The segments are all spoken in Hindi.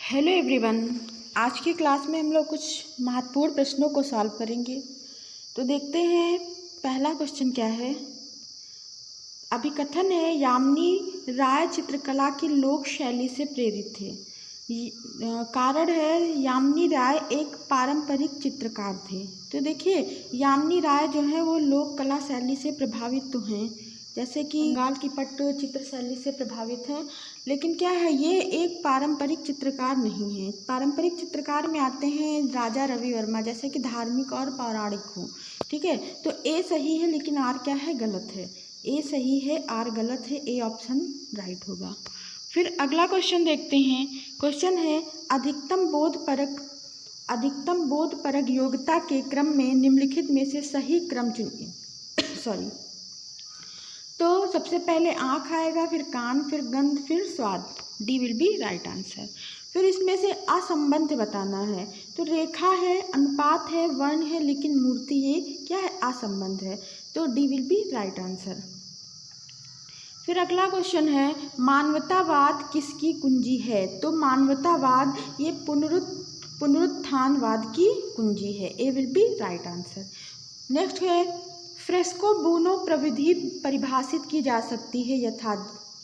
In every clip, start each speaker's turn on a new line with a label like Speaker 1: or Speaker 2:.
Speaker 1: Hello everyone. आज की क्लास में हम लोग कुछ महत्वपूर्ण प्रश्नों को सॉल्व करेंगे। तो देखते हैं पहला क्वेश्चन क्या है। अभिकथन है यामिनी राय चित्रकला की लोक शैली से प्रेरित थे। कारण है यामिनी राय एक पारंपरिक चित्रकार थे। तो देखिए यामिनी राय जो है वो लोक कला शैली से प्रभावित तो हैं, जैसे कि बंगाल की पट्ट चित्र शैली से प्रभावित हैं, लेकिन क्या है ये एक पारंपरिक चित्रकार नहीं है। पारंपरिक चित्रकार में आते हैं राजा रवि वर्मा, जैसे कि धार्मिक और पौराणिक हो। ठीक है, तो ए सही है लेकिन आर क्या है, गलत है। ए सही है, आर गलत है, ए ऑप्शन राइट होगा। फिर अगला क्वेश्चन देखते हैं। क्वेश्चन है अधिकतम बोधपरक योग्यता के क्रम में निम्नलिखित में से सही क्रम चुनिए। तो सबसे पहले आँख आएगा, फिर कान, फिर गंध, फिर स्वाद। D will be right answer. फिर इसमें से असंबंध बताना है। तो रेखा है, अनुपात है, वर्ण है, लेकिन मूर्ति ये क्या है, असंबंध है। तो D will be right answer. फिर अगला क्वेश्चन है मानवतावाद किसकी कुंजी है। तो मानवतावाद ये पुनरुत्थानवाद की कुंजी है। A will be right answer. Next है फ्रेस्को बुनो प्रविधि परिभाषित की जा सकती है यथा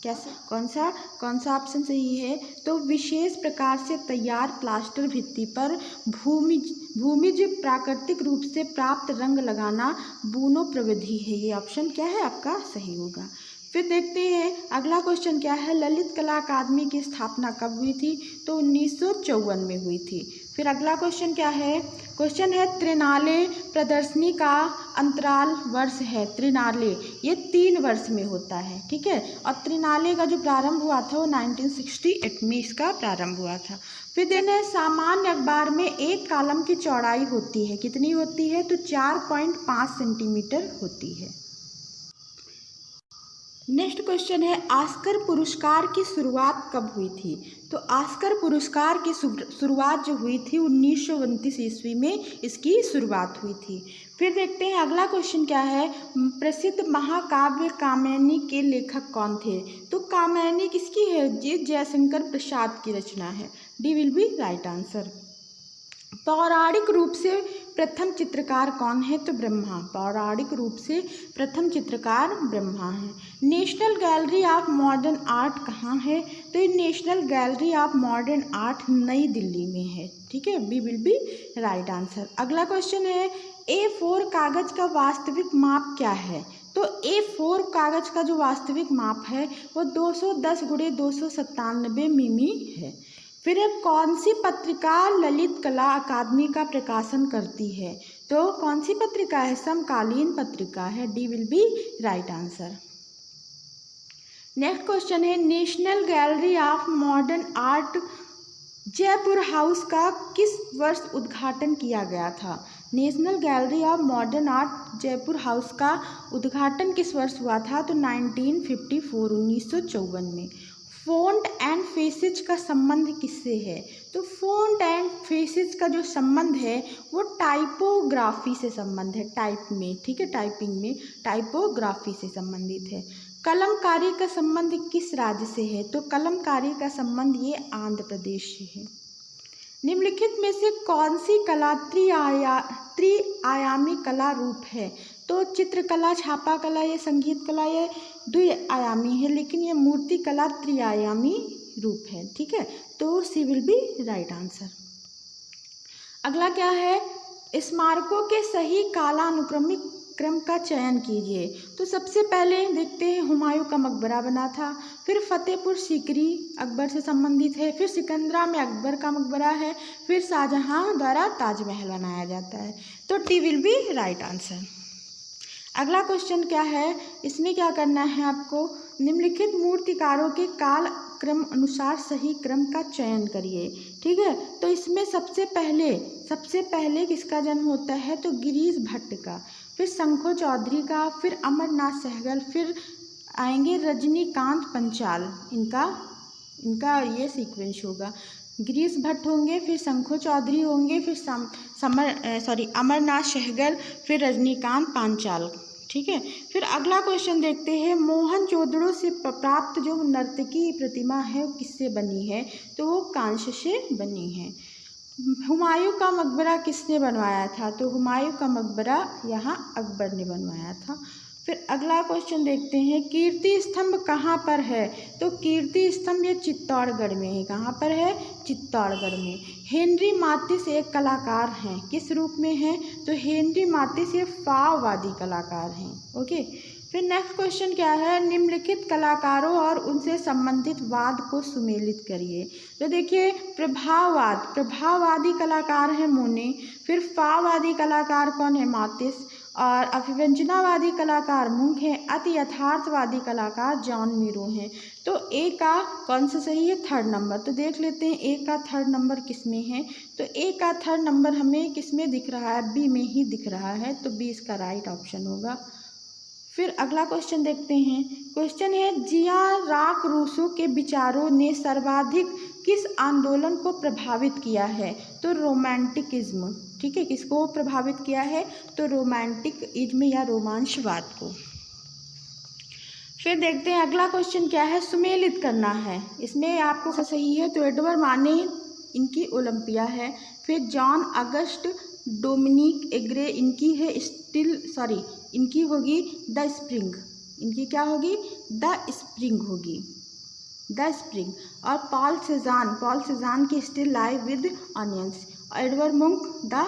Speaker 1: कैसे, कौन सा ऑप्शन सही है। तो विशेष प्रकार से तैयार प्लास्टर भित्ति पर भूमिज प्राकृतिक रूप से प्राप्त रंग लगाना बुनो प्रविधि है। ये ऑप्शन क्या है आपका सही होगा। फिर देखते हैं अगला क्वेश्चन क्या है ललित कला अकादमी की स्थापना कब हुई थी। तो 1954 में हुई थी। फिर अगला क्वेश्चन क्या है, क्वेश्चन है त्रिनाले प्रदर्शनी का अंतराल वर्ष है। त्रिनाले ये 3 वर्ष में होता है, ठीक है। और त्रिनाले का जो प्रारंभ हुआ था वो 1968 में इसका प्रारंभ हुआ था। फिर देना सामान्य अखबार में एक कॉलम की चौड़ाई होती है, कितनी होती है। तो 4.5 सेंटीमीटर होती है। नेक्स्ट क्वेश्चन है ऑस्कर पुरस्कार की शुरुआत कब हुई थी। तो ऑस्कर पुरस्कार की शुरुआत जो हुई थी 1929 ईस्वी में इसकी शुरुआत हुई थी। फिर देखते हैं अगला क्वेश्चन क्या है प्रसिद्ध महाकाव्य कामयनी के लेखक कौन थे। तो कामयनी किसकी है, जी जयशंकर प्रसाद की रचना है। D will be right answer. पौराणिक रूप से प्रथम चित्रकार कौन है। तो ब्रह्मा। पौराणिक रूप से प्रथम चित्रकार ब्रह्मा है। National gallery of modern art कहाँ है। तो ये national gallery of modern art नई दिल्ली में है, ठीक है। B will be right answer. अगला क्वेश्चन है A4 कागज का वास्तविक माप क्या है। तो A4 कागज का जो वास्तविक माप है वो 210 × 297 मिमी है। फिर अब कौन सी पत्रिका ललित कला अकादमी का प्रकाशन करती है। तो कौन सी पत्रिका है, समकालीन पत्रिका है। D will be right answer. Next question है national gallery of modern Art Jaipur House का किस वर्ष उद्घाटन किया गया था। National gallery of modern Art Jaipur House का उद्घाटन किस वर्ष हुआ था। तो 1954 1954 में। फ़ॉन्ट एंड फेसेज का संबंध किससे है। तो फ़ॉन्ट एंड फेसेज का जो संबंध है वो टाइपोग्राफी से संबंध है, टाइप में, ठीक है, टाइपिंग में टाइपोग्राफी से संबंधित है। कलमकारी का संबंध किस राज्य से है। तो कलमकारी का संबंध ये आंध्र प्रदेश से है। निम्नलिखित में से कौन सी कला त्रिआयामी कला रूप है। तो चित्रकला, छापा कला, ये संगीत कला ये द्विआयामी है, लेकिन ये मूर्ति कला त्रिआयामी रूप है, ठीक है। तो सी विल बी राइट आंसर। अगला क्या है स्मारकों के सही कालानुक्रमिक क्रम का चयन कीजिए। तो सबसे पहले देखते हैं हुमायूं का मकबरा बना था। फिर फतेहपुर सीकरी अकबर से संबंधित है। फिर सिकंदरा में अकबर का मकबरा है। फिर शाहजहां द्वारा ताजमहल बनाया जाता है। तो D will be right answer. अगला क्वेश्चन क्या है, इसमें क्या करना है आपको, निम्नलिखित मूर्तिकारों के काल क्रम अनुसार सही क्रम का चयन करिए, ठीक है। तो इसमें सबसे पहले किसका जन्म होता है। तो गिरीश भट्ट का, फिर शंखो चौधरी का, फिर अमरनाथ सहगल, फिर आएंगे रजनीकांत पंचाल। इनका ये सीक्वेंस होगा। गिरीश भट्ट होंगे, फिर शंखो चौधरी होंगे, फिर अमरनाथ सहगल, फिर रजनीकांत पांचाल, ठीक है। फिर अगला क्वेश्चन देखते हैं, मोहनजोदड़ो से प्राप्त जो नर्तकी प्रतिमा है वो किससे बनी है? तो वो कांस्य से बनी है। हुमायूं का मकबरा किसने बनवाया था? तो हुमायूं का मकबरा यहाँ अकबर ने बनवाया था। फिर अगला क्वेश्चन देखते हैं, कीर्ति स्तंभ कहाँ पर है? तो कीर्ति स्तंभ ये चित्तौड़गढ़ में है। कहाँ पर है? चित्तौड़गढ़ में। हेनरी मातिस एक कलाकार हैं, किस रूप में हैं? तो हेनरी मातिस ये फाववादी कलाकार हैं। ओके। फिर नेक्स्ट क्वेश्चन क्या है, निम्नलिखित कलाकारों और उनसे संबंधित वाद को सुमेलित करिए। तो देखिए, प्रभाववादी कलाकार हैं मोने, फिर फाववादी कलाकार कौन है? मातिस, और अभिव्यंजनावादी कलाकार मुंक हैं, अति यथार्थवादी कलाकार जॉन मीरो हैं। तो ए का कौन सा सही है? Third number. तो देख लेते हैं ए का थर्ड नंबर किस में है। तो ए का थर्ड नंबर हमें किस में दिख रहा है? बी में ही दिख रहा है। तो बी इसका राइट ऑप्शन होगा। फिर अगला क्वेश्चन देखते हैं। क्वेश्चन है, जियां राक रूसो के विचारों ने सर्वाधिक किस आंदोलन को प्रभावित किया है? तो रोमांटिकिज्म। ठीक है, किसको प्रभावित किया है? तो रोमांटिकिज्म या रोमांचवाद को। फिर देखते हैं अगला क्वेश्चन क्या है, सुमेलित करना है। इसमें आपको सही है तो एडवर्ड माने इनकी ओलंपिया है। फिर जॉन अगस्ट डोमिनिक एग्रे इनकी है इनकी होगी द स्प्रिंग। इनकी क्या होगी? द स्प्रिंग होगी, द स्प्रिंग। और पॉल सेजान की still live with onions. Edward मुंक the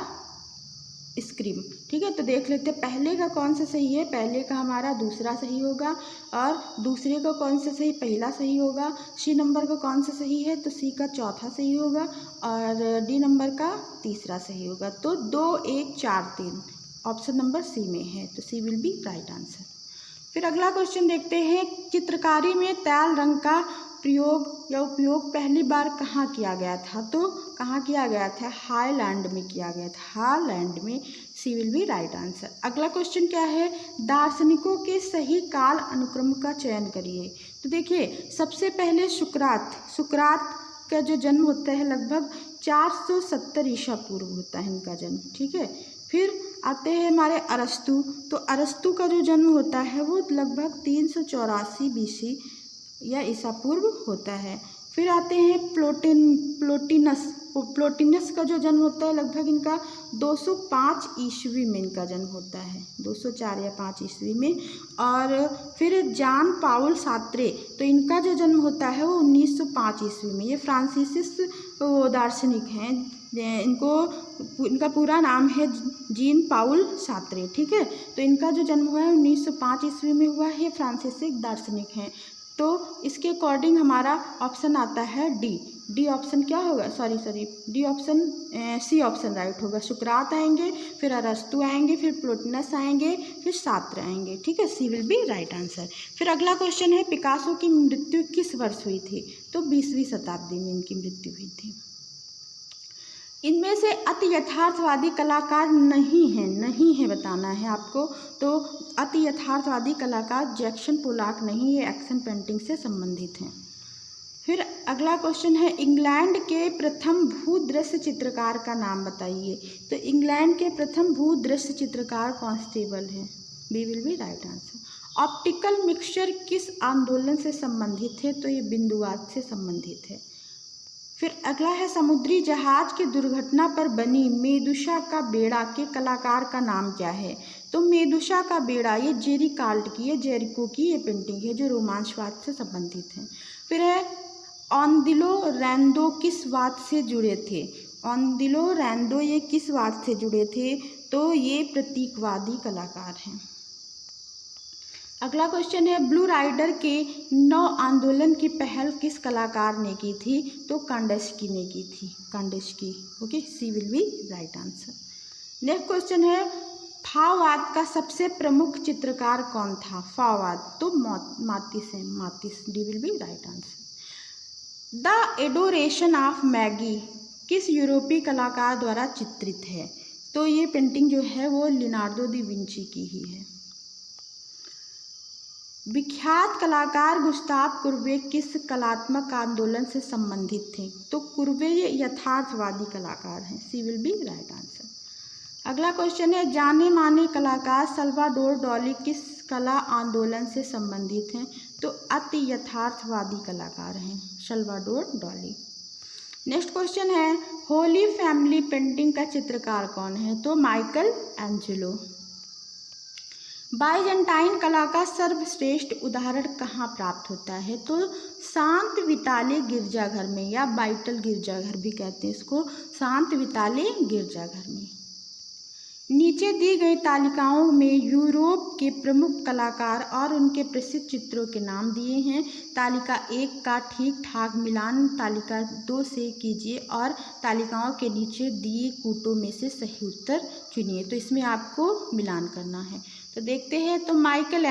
Speaker 1: scream. ठीक है, तो देख लेते हैं पहले का कौन सा सही है। पहले का हमारा दूसरा सही होगा, और दूसरे का कौन सा सही? पहला सही होगा। सी नंबर का कौन सा सही है? तो सी का चौथा सही होगा, और डी नंबर का तीसरा सही होगा। तो 2 1 4 3 ऑप्शन नंबर सी में है, तो सी विल बी राइट आंसर। फिर अगला क्वेश्चन देखते हैं, चित्रकारी में तैल रंग का प्रयोग या उपयोग पहली बार कहाँ किया गया था? तो कहाँ किया गया था? हाईलैंड में किया गया था, हाईलैंड में। सी विल बी राइट आंसर। अगला क्वेश्चन क्या है, दार्शनिकों के सही काल अनुक्रम का चयन करिए। तो देखिए, सबसे पहले सुकरात का जो जन्म होता है लगभग 470 ईसा पूर्व होता है इनका जन्म। ठीक है, फिर आते हैं हमारे अरस्तु। तो अरस्तु का जो जन्म होता है वो लगभग 384 बीसी या ईसा पूर्व होता है। फिर आते हैं प्लोटिनस का जो जन्म होता है लगभग इनका 205 ईस्वी में इनका जन्म होता है, 204 या 5 ईस्वी में। और फिर जान पाउल सार्त्रे, तो इनका जो जन्म होता है वो 1905 ईस्वी में। ये फ्रांसीसिस दार्शनिक हैं, इनका पूरा नाम है जीन पाउल सार्त्रे। ठीक है, तो इनका जो जन्म हुआ है 1905 ईस्वी में हुआ है। फ्रांसीसिक दार्शनिक हैं। तो इसके अकॉर्डिंग हमारा ऑप्शन आता है डी ऑप्शन क्या होगा? D option C option right होगा। सुकरात आएंगे, फिर अरस्तु आएंगे, फिर प्लोटिनस आएंगे, फिर सार्त्रे आएंगे। ठीक है, सी विल बी राइट आंसर। फिर अगला क्वेश्चन है, पिकासो की मृत्यु किस वर्ष हुई थी? तो 20वीं शताब्दी में इनकी मृत्यु हुई थी। इनमें से अति यथार्थवादी कलाकार नहीं है बताना है आपको। तो अति यथार्थवादी कलाकार जैक्सन पोलाक नहीं, ये एक्शन पेंटिंग से संबंधित हैं। फिर अगला क्वेश्चन है, इंग्लैंड के प्रथम भूदृश्य चित्रकार का नाम बताइए। तो इंग्लैंड के प्रथम भूदृश्य चित्रकार कांस्टेबल हैं, B will be right answer. Optical mixture किस आंदोलन से संबंधित है? तो ये बिंदुवाद से संबंधित है। फिर अगला है, समुद्री जहाज की दुर्घटना पर बनी मेदुसा का बेड़ा के कलाकार का नाम क्या है? तो मेदुसा का बेड़ा ये जेरी काल्ट की है, जेरिको की ये पेंटिंग है जो रोमांचवाद से संबंधित है। फिर है, ऑनदिलो रैंदो किस वाद से जुड़े थे? ऑनदिलो रैंदो ये किस वाद से जुड़े थे? तो ये प्रतीकवादी कलाकार हैं। अगला क्वेश्चन है, ब्लू राइडर के 9 आंदोलन की पहल किस कलाकार ने की थी? तो कांडेस्की ने की थी, Kandinsky. Okay, C will be right answer. Next question है, फाववाद का सबसे प्रमुख चित्रकार कौन था? फाववाद तो मातिस है, Matisse, D will be right answer. The Adoration of Magi किस यूरोपीय कलाकार द्वारा चित्रित है? तो ये पेंटिंग जो है वो लियोनार्डो दा विंची की ही है। विख्यात कलाकार गुस्ताव कुर्वे किस कलात्मक आंदोलन से संबंधित थे? तो कुर्वे यथार्थवादी कलाकार हैं, सी विल बी राइट आंसर। अगला क्वेश्चन है, जाने माने कलाकार सल्वाडोर डाली किस कला आंदोलन से संबंधित हैं? तो अति यथार्थवादी कलाकार हैं सल्वाडोर डाली। नेक्स्ट क्वेश्चन है, होली फैमिली पेंटिंग का चित्रकार कौन है? तो माइकल एंजेलो। बाइजेंटाइन कला का सर्वश्रेष्ठ उदाहरण कहाँ प्राप्त होता है? तो शांत विताले गिरजाघर में, या बाइटल गिरजाघर भी कहते हैं इसको, शांत विताले गिरजाघर में। नीचे दी गई तालिकाओं में यूरोप के प्रमुख कलाकार और उनके प्रसिद्ध चित्रों के नाम दिए हैं। तालिका 1 का ठीक ठाक मिलान तालिका 2 से कीजिए और तालिकाओं के नीचे दिए कूटों में से सही उत्तर चुनिए। तो इसमें आपको मिलान करना है। तो देखते हैं, तो माइकल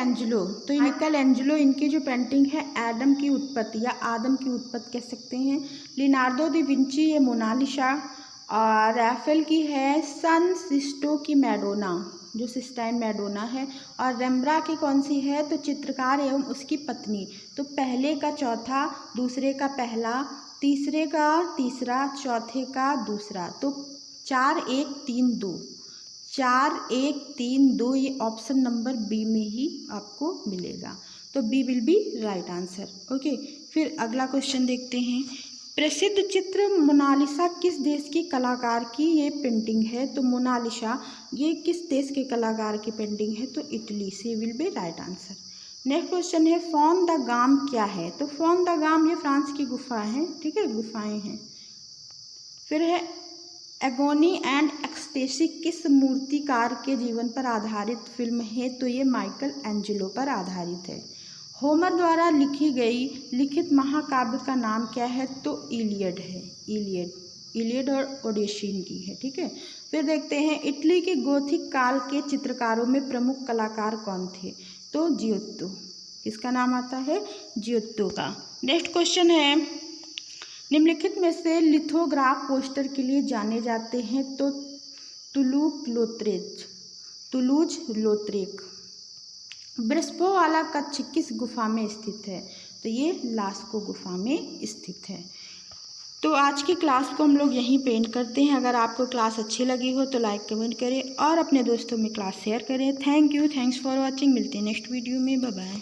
Speaker 1: एंजेलो इनकी जो पेंटिंग है एडम की उत्पत्ति या आदम की उत्पत्ति कह सकते हैं। लियोनार्डो दा विंची ये मोनालिसा, और रैफेल की है सन सिस्टो की मैडोना, जो सिस्टाइन मैडोना है। और रेम्ब्रा की कौन सी है? तो चित्रकार एवं उसकी पत्नी। तो पहले का चौथा, दूसरे का पहला, तीसरे का तीसरा, चौथे का दूसरा। तो 4 1 3 2, 4 1 3 2 ये ऑप्शन नंबर बी में ही आपको मिलेगा। तो B will be right answer. Okay, फिर अगला क्वेश्चन देखते हैं। प्रसिद्ध चित्र मोनालिसा किस देश की कलाकार की ये पेंटिंग है? तो मोनालिसा ये किस देश के कलाकार की पेंटिंग है? तो इटली से will be right answer. Next question है, फोन द गाम क्या है? तो फोन द गाम ये फ्रांस की गुफा है, ठीक है, गुफाएं हैं। फिर है, एगोनी एंड एक्सटेसी किस मूर्तिकार के जीवन पर आधारित फिल्म है? तो ये माइकल एंजेलो पर आधारित है। होमर द्वारा लिखित महाकाव्य का नाम क्या है? तो इलियड है, इलियड और ओडिसी की है, ठीक है। फिर देखते हैं, इटली के गोथिक काल के चित्रकारों में प्रमुख कलाकार कौन थे? तो जियोत्तो। किसका नाम आता है? जियोत्तो का। नेक्स्ट क्वेश्चन है, निम्नलिखित में से लिथोग्राफ पोस्टर के लिए जाने जाते हैं? तो तुलूज लोत्रेक। ब्रिस्बोवाला कच्छ किस गुफा में स्थित है? तो ये लास्को गुफा में स्थित है। तो आज की क्लास को हम लोग यहीं पे एंड करते हैं। अगर आपको क्लास अच्छी लगी हो तो लाइक कमेंट करें और अपने दोस्तों में क्लास शेयर करें। Thank you, thanks for watching. मिलते हैं नेक्स्ट वीडियो में। Bye bye.